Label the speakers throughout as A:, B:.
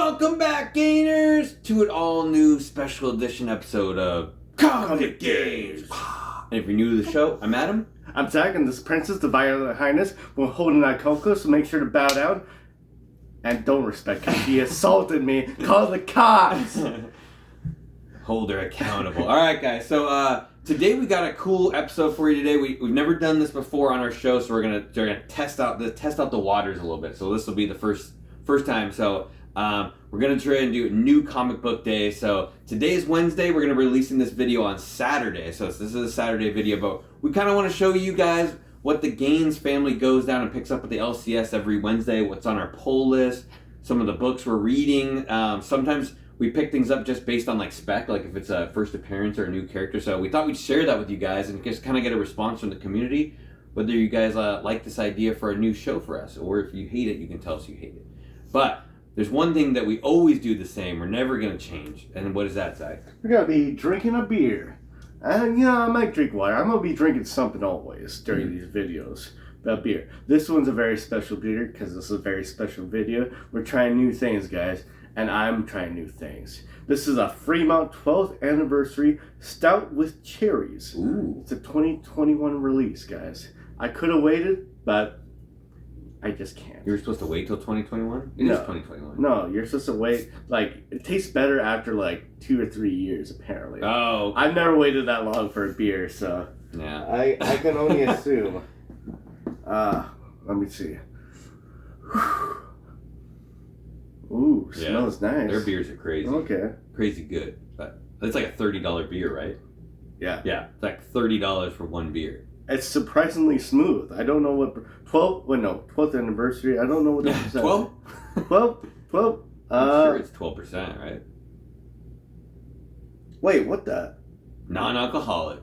A: Welcome back, Gainers, to an all-new special edition episode of ComicGains. And if you're new to the show, I'm Adam.
B: I'm Zach, and this Princess, the Violet Highness, will hold an Coco, so make sure to bow down. And don't respect her. She assaulted me. Call the cops.
A: Hold her accountable. All right, guys. So today we got a cool episode for you today. We've never done this before on our show, so we're gonna test out the waters a little bit. So this will be the first time. So we're gonna try and do a new comic book day. So today is Wednesday. We're gonna be releasing this video on Saturday. So this is a Saturday video, but we kind of want to show you guys what the Gaines family goes down and picks up at the LCS every Wednesday. What's on our poll list? Some of the books we're reading. Sometimes we pick things up just based on like spec, like if it's a first appearance or a new character. So we thought we'd share that with you guys and just kind of get a response from the community, whether you guys like this idea for a new show for us, or if you hate it, you can tell us you hate it. But there's one thing that we always do the same. We're never going to change. And what is that, Zach?
B: We're going to be drinking a beer. I might drink water. I'm going to be drinking something always during these videos about beer. This one's a very special beer because this is a very special video. We're trying new things, guys. And I'm trying new things. This is a Fremont 12th anniversary stout with cherries.
A: Ooh.
B: It's a 2021 release, guys. I could have waited, but I just can't.
A: You were supposed to wait till 2021? It
B: No.
A: is 2021.
B: No, you're supposed to wait. Like, it tastes better after like 2 or 3 years, apparently.
A: Oh.
B: I've never waited that long for a beer, so
A: Yeah.
B: I can only assume. Let me see. Ooh, smells nice.
A: Their beers are crazy.
B: Okay.
A: Crazy good. But it's like a $30 beer, right?
B: Yeah.
A: Yeah. It's like $30 for one beer.
B: It's surprisingly smooth. I don't know what 12th anniversary. I don't know what the percent.
A: 12?
B: 12.
A: I'm sure it's 12%, right?
B: Wait, what the?
A: Non-alcoholic.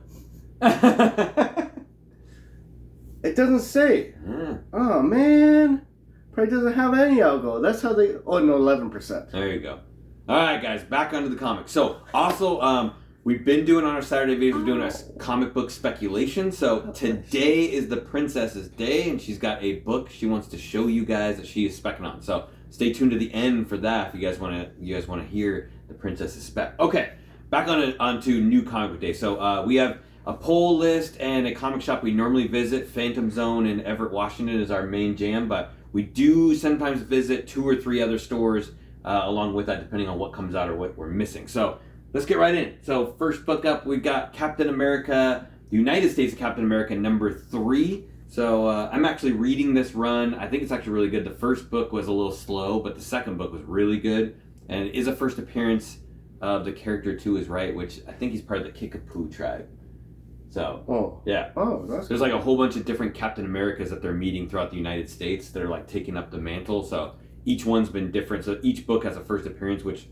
B: It doesn't say.
A: Yeah.
B: Oh man. Probably doesn't have any alcohol. That's how they. Oh no, 11%.
A: There you go. All right, guys, back onto the comics. So, also, we've been doing on our Saturday videos, we're doing a comic book speculation. So today is the princess's day, and she's got a book she wants to show you guys that she is specking on. So stay tuned to the end for that if you guys want to hear the princess's spec. Okay, back onto new comic book day. So we have a poll list and a comic shop we normally visit. Phantom Zone in Everett, Washington is our main jam, but we do sometimes visit 2 or 3 other stores along with that, depending on what comes out or what we're missing. So let's get right in. So first book up, we've got Captain America, the United States of Captain America, number 3. So I'm actually reading this run. I think it's actually really good. The first book was a little slow, but the second book was really good. And it is a first appearance of the character To His Right, which I think he's part of the Kickapoo tribe. So, yeah.
B: Oh, that's
A: There's like a whole bunch of different Captain Americas that they're meeting throughout the United States that are like taking up the mantle. So each one's been different. So each book has a first appearance, which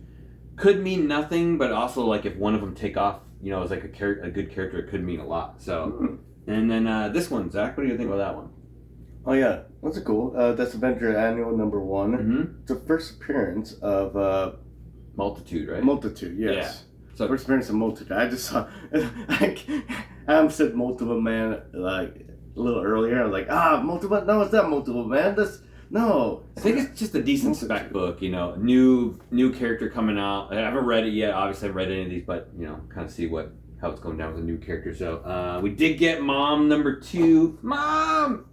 A: could mean nothing, but also like if one of them take off, as like a good character, it could mean a lot. So, and then this one, Zach, what do you think about that one?
B: Oh yeah, that's cool. That's Avenger Annual number 1.
A: Mm-hmm.
B: It's the first appearance of
A: Multitude, right?
B: Multitude, yes.
A: Yeah. So
B: first appearance of Multitude. I just saw. Adam said Multiple Man like a little earlier. I was like, Multiple. No, it's not Multiple Man. No.
A: I think it's just a decent spec book. New character coming out. I haven't read it yet. Obviously, I haven't read any of these, but kind of see how it's going down with a new character. So we did get Mom number 2. Mom.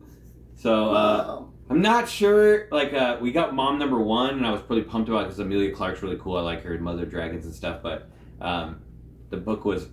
A: So I'm not sure. Like we got Mom number 1, and I was pretty pumped about it because Amelia Clark's really cool. I like her, Mother of Dragons and stuff. But the book was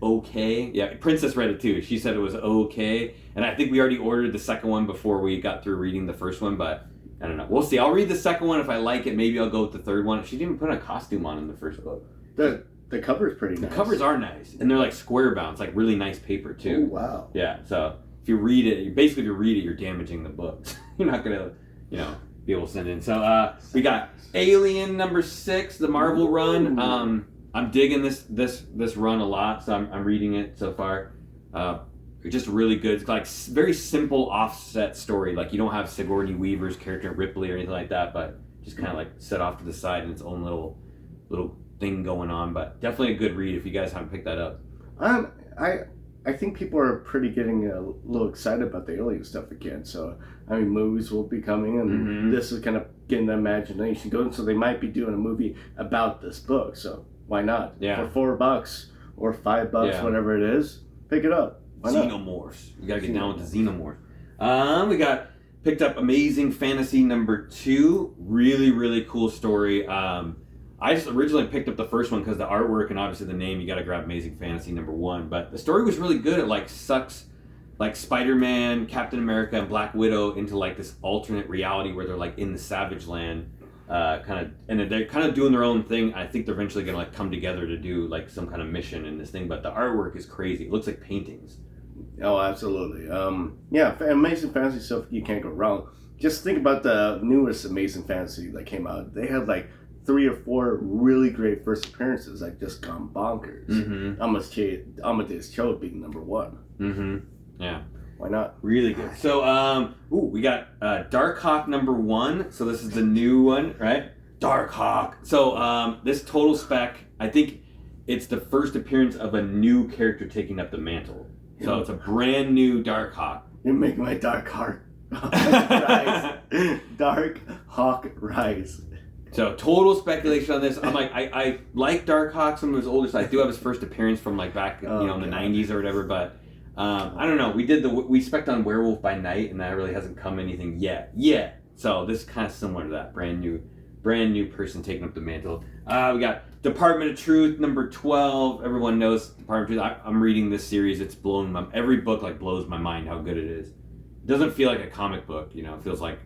A: okay. Yeah, Princess read it too. She said it was okay, and I think we already ordered the second one before we got through reading the first one. But I don't know. We'll see. I'll read the second one. If I like it, maybe I'll go with the third one. She didn't even put a costume on in the first book.
B: The cover's pretty nice.
A: The covers are nice, and they're like square bound. It's like really nice paper too.
B: Oh wow.
A: Yeah. So if you read it, you're damaging the book. You're not gonna, be able to send in. So we got Alien number 6, the Marvel run. I'm digging this run a lot, so I'm reading it so far. It's just really good. It's like very simple offset story. Like you don't have Sigourney Weaver's character Ripley or anything like that, but just kind of like set off to the side in its own little thing going on. But definitely a good read if you guys haven't picked that up.
B: I think people are pretty getting a little excited about the alien stuff again. So, I mean, movies will be coming, and this is going to getting the imagination going. So they might be doing a movie about this book. So why not?
A: Yeah.
B: For $4 or $5, whatever it is, pick it up. Why not?
A: Xenomorphs. You gotta get down with the Xenomorphs. We got picked up Amazing Fantasy #2. Really, really cool story. I just originally picked up the first one because the artwork and obviously the name, you got to grab Amazing Fantasy #1. But the story was really good. It like sucks like Spider-Man, Captain America, and Black Widow into like this alternate reality where they're like in the Savage Land, and they're kind of doing their own thing. I think they're eventually gonna like come together to do like some kind of mission in this thing. But the artwork is crazy. It looks like paintings.
B: Oh, absolutely. Amazing Fantasy stuff, you can't go wrong. Just think about the newest Amazing Fantasy that came out. They had like 3 or 4 really great first appearances that just gone bonkers.
A: Mm-hmm.
B: Amadeus Cho being #1.
A: Mm-hmm. Yeah.
B: Why not?
A: Really good. So, we got Darkhawk #1. So this is the new one, right? Darkhawk. So, this total spec, I think it's the first appearance of a new character taking up the mantle. So it's a brand new Darkhawk.
B: You're making my Darkhawk rise. Darkhawk rise.
A: So total speculation on this. I'm like, I like Darkhawk, some of his older. So I do have his first appearance from like back, in the 90s or whatever. But I don't know. We spec'd on Werewolf by Night, and that really hasn't come anything yet. So this is kind of similar to that. Brand new person taking up the mantle. We got Department of Truth #12. Everyone knows Department of Truth. I'm reading this series. It's blowing every book like blows my mind how good it is. It doesn't feel like a comic book. It feels like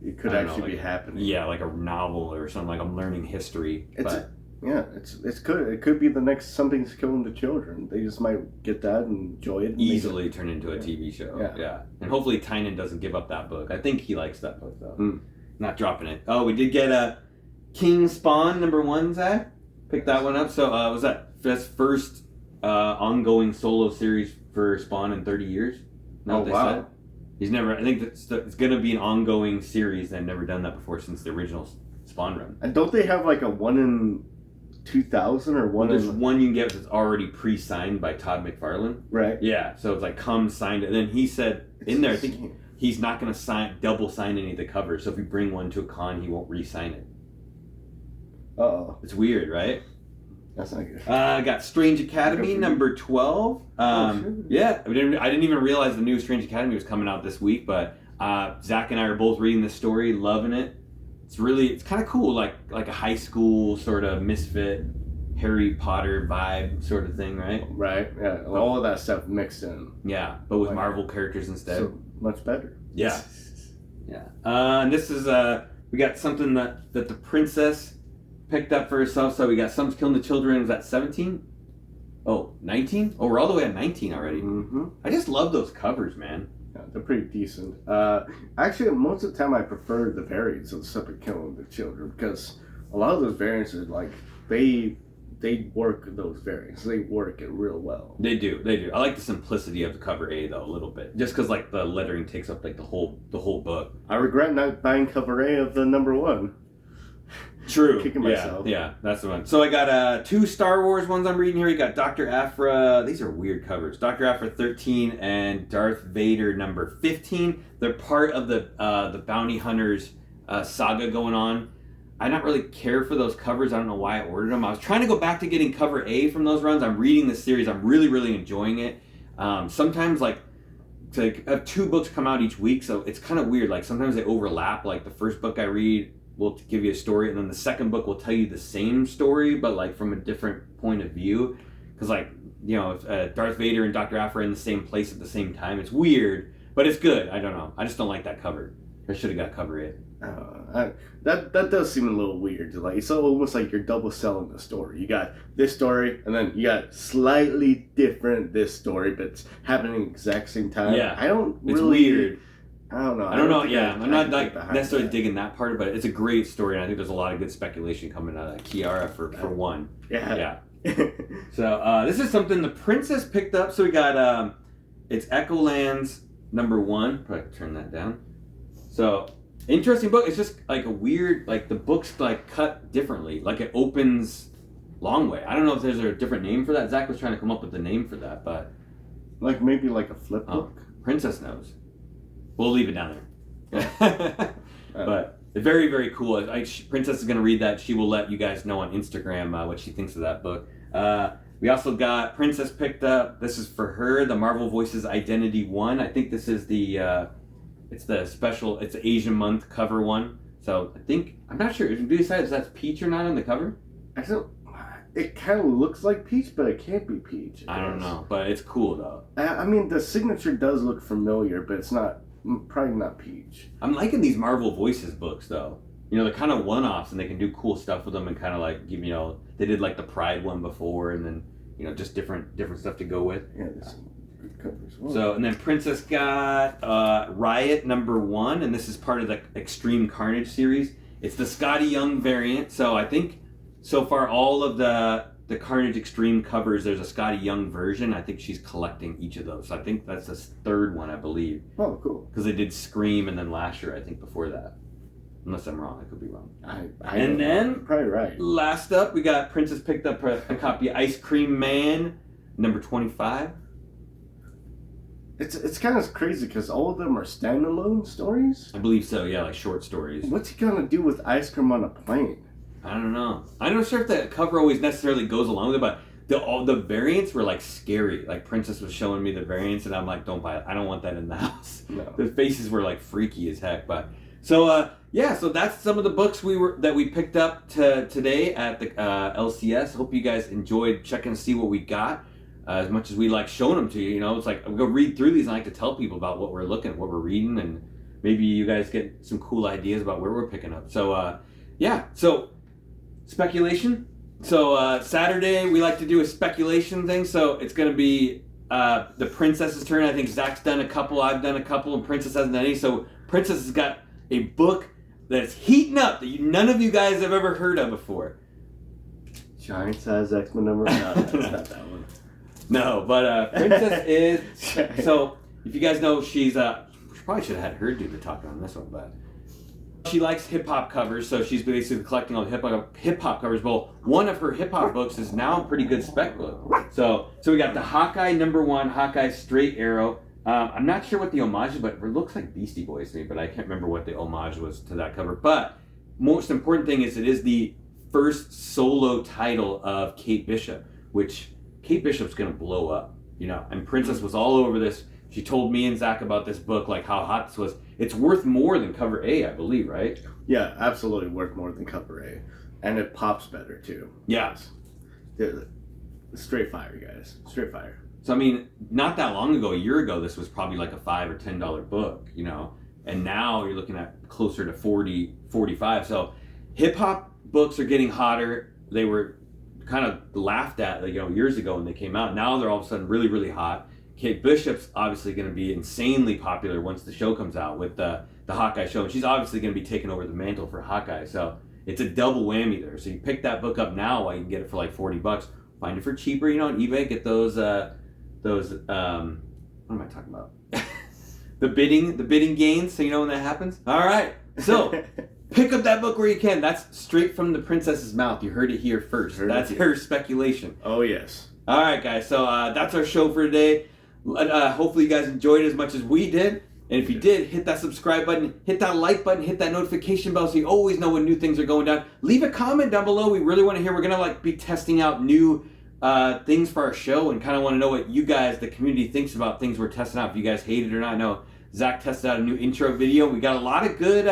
B: it could actually be happening.
A: Yeah, like a novel or something. Like I'm learning history.
B: It's good. It could be the next Something's Killing the Children. They just might get that and enjoy it. And
A: easily turn into a TV show. Yeah. And hopefully Tynan doesn't give up that book. I think he likes that book though. Not dropping it. Oh, we did get a King Spawn #1, Zach. Picked that one up. So was that's first ongoing solo series for Spawn in 30 years?
B: Oh, wow.
A: Said. He's never. I think it's going to be an ongoing series. They've never done that before since the original Spawn run.
B: And don't they have like a 1 in 2000 or one?
A: There's one you can get that's already pre-signed by Todd McFarlane.
B: Right.
A: Yeah. So it's like signed, and then he said in there, I think he's not going to double sign any of the covers. So if you bring one to a con, he won't re-sign it.
B: Uh-oh.
A: It's weird, right?
B: That's not good.
A: I got Strange Academy #12.
B: Sure.
A: Yeah, I didn't even realize the new Strange Academy was coming out this week, but Zach and I are both reading this story, loving it. It's kind of cool, like a high school sort of misfit Harry Potter vibe sort of thing, right?
B: Right. Yeah. All of that stuff mixed in.
A: Yeah, but with Marvel characters instead.
B: So much better.
A: Yeah. Yeah. And this is we got something that the princess picked up for herself. So we got Something's Killing the Children. Was that 17? Oh, 19? Oh, we're all the way at 19 already.
B: Mm-hmm.
A: I just love those covers, man.
B: Yeah, they're pretty decent. Actually, most of the time I prefer the variants of Something Killing the Children because a lot of those variants are like they work those variants. They work it real well.
A: They do. I like the simplicity of the cover A though a little bit, just because like the lettering takes up like the whole book.
B: I regret not buying cover A of the #1.
A: True.
B: Kicking myself.
A: Yeah, that's the one. So I got 2 Star Wars ones I'm reading here. You got Dr. Aphra. These are weird covers. Dr. Aphra 13 and Darth Vader #15. They're part of the Bounty Hunters saga going on. I don't really care for those covers. I don't know why I ordered them. I was trying to go back to getting cover A from those runs. I'm reading this series. I'm really, really enjoying it. Sometimes like to have 2 books come out each week, so it's kind of weird. Like sometimes they overlap. Like the first book I read will give you a story, and then the second book will tell you the same story, but like from a different point of view. Because like Darth Vader and Dr. Aphra are in the same place at the same time. It's weird, but it's good. I don't know. I just don't like that cover. I should have got cover A.
B: That does seem a little weird. Like it's almost like you're double selling the story. You got this story, and then you got slightly different this story, but it's happening at the exact same time.
A: Yeah,
B: it's
A: weird.
B: I don't know.
A: I don't know. Yeah, I'm not like necessarily digging that part, but it's a great story, and I think there's a lot of good speculation coming out of Kiara for one.
B: Yeah.
A: So this is something the princess picked up. So we got it's Echolands #1. Probably turn that down. So interesting book. It's just like a weird, like the book's like cut differently. Like it opens long way. I don't know if there's a different name for that. Zach was trying to come up with the name for that, but
B: like maybe like a flip book.
A: Princess knows. We'll leave it down there. But very, very cool. Princess is going to read that. She will let you guys know on Instagram what she thinks of that book. We also got Princess picked up. This is for her, the Marvel Voices Identity 1. I think this is it's the special, it's the Asian month cover one. So I think, I'm not sure. Do you decide if that's Peach or not on the cover?
B: It kind of looks like Peach, but it can't be Peach.
A: I don't know, but it's cool though.
B: I mean, the signature does look familiar, but it's probably not Peach.
A: I'm liking these Marvel Voices books though. You know, they're kind of one-offs and they can do cool stuff with them and kind of like give, you know, they did like the Pride one before and then, you know, just different stuff to go with.
B: Yeah, this covers well.
A: So, and then Princess got Riot #1, and this is part of the Extreme Carnage series. It's the Scotty Young variant. So I think so far all of the Carnage Extreme covers, there's a Scotty Young version. I think she's collecting each of those. So I think that's the third one, I believe.
B: Oh, cool.
A: Because they did Scream and then Lasher, I think, before that. Unless I'm wrong, I could be wrong.
B: And then, probably right.
A: Last up, we got Princess picked up a copy of Ice Cream Man, #25.
B: It's kind of crazy because all of them are standalone stories.
A: I believe so, yeah, like short stories.
B: What's he gonna do with ice cream on a plane?
A: I don't know. I'm not sure if the cover always necessarily goes along with it, but all the variants were like scary. Like Princess was showing me the variants, and I'm like, don't buy it. I don't want that in the house.
B: No.
A: The faces were like freaky as heck. But so so that's some of the books that we picked up today at the LCS. Hope you guys enjoyed checking to see what we got. As much as we like showing them to you, you know, it's like I'm gonna read through these and I like to tell people about what we're looking, what we're reading, and maybe you guys get some cool ideas about where we're picking up. So so speculation. So Saturday we like to do a speculation thing. So it's gonna be the Princess's turn. I think Zach's done a couple, I've done a couple, and Princess hasn't done any. So Princess has got a book that's heating up that none of you guys have ever heard of before.
B: Giant size X-Men number? No, that's not that one.
A: No, but Princess is... So, if you guys know, she's... probably should have had her do the talking on this one, but... She likes hip-hop covers, so she's basically collecting all the hip-hop covers. Well, one of her hip-hop books is now a pretty good spec book. So we got the Hawkeye #1, Hawkeye Straight Arrow. I'm not sure what the homage is, but it looks like Beastie Boys to me, but I can't remember what the homage was to that cover. But most important thing is it is the first solo title of Kate Bishop, which... Kate Bishop's gonna blow up, you know, and Princess was all over this. She told me and Zach about this book, like how hot this was. It's worth more than cover A, I believe, right?
B: Yeah, absolutely worth more than cover A. And it pops better, too.
A: Yeah.
B: Straight fire, guys. Straight fire.
A: So, I mean, not that long ago, a year ago, this was probably like a $5 or $10 book, you know, and now you're looking at closer to 40, 45. So hip-hop books are getting hotter. They were kind of laughed at, you know, years ago when they came out. Now they're all of a sudden really, really hot. Kate Bishop's obviously going to be insanely popular once the show comes out with the Hawkeye show. And she's obviously going to be taking over the mantle for Hawkeye. So it's a double whammy there. So you pick that book up now while you can get it for like $40. Find it for cheaper, you know, on eBay. Get those what am I talking about? the bidding gains, so you know when that happens. All right. So pick up that book where you can. That's straight from the Princess's mouth. You heard it here first. That's her speculation.
B: Oh, yes.
A: All right, guys. So that's our show for today. Hopefully you guys enjoyed it as much as we did. And if you did, hit that subscribe button, hit that like button, hit that notification bell so you always know when new things are going down. Leave a comment down below. We really want to hear. We're going to be testing out new things for our show and kind of want to know what you guys, the community, thinks about things we're testing out. If you guys hate it or not. I know Zach tested out a new intro video. We got a lot of good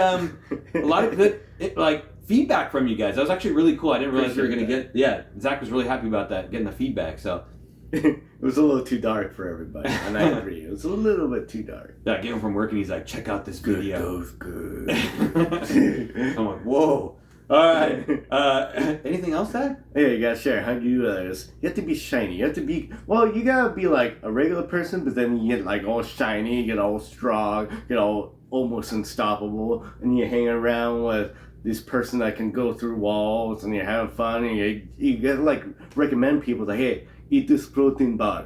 A: feedback from you guys. That was actually really cool. I didn't realize we were going to get... Yeah, Zach was really happy about that, getting the feedback. So
B: it was a little too dark for everybody, and I agree. It was a little bit too dark.
A: Yeah, I came home from work and he's like, check out this video.
B: Goes good.
A: I'm like, whoa. All right. Anything else, Zach?
B: Yeah, you gotta share how you you have to be shiny. You have to be, well, you gotta be like a regular person, but then you get like all shiny, you get all strong, you get all almost unstoppable, and you hang around with this person that can go through walls, and you're having fun, and you gotta like recommend people that, hey, eat this protein bar.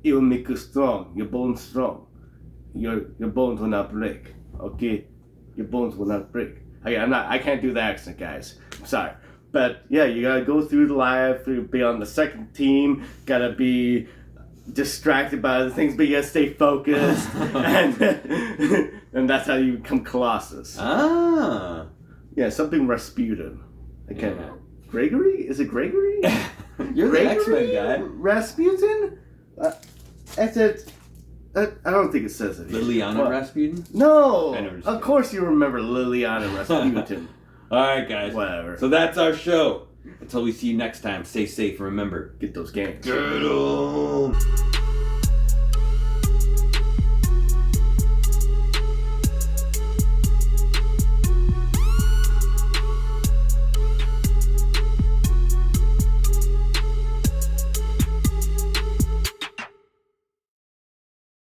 B: It will make you strong, your bones strong. Your bones will not break. Okay? Your bones will not break. I can't do the accent, guys. I'm sorry. But yeah, you gotta go through the life, be on the second team, gotta be distracted by other things, but you gotta stay focused. and that's how you become Colossus.
A: Ah.
B: Yeah, something Rasputin. Okay.
A: Yeah.
B: Gregory? Is it Gregory?
A: You're the X-Men guy.
B: Rasputin? That's it. I don't think it says it.
A: Liliana Rasputin?
B: No!
A: I know.
B: Of course you remember Liliana Rasputin.
A: Alright, guys.
B: Whatever.
A: So that's our show. Until we see you next time, stay safe and remember,
B: Get those games.
A: get 'em!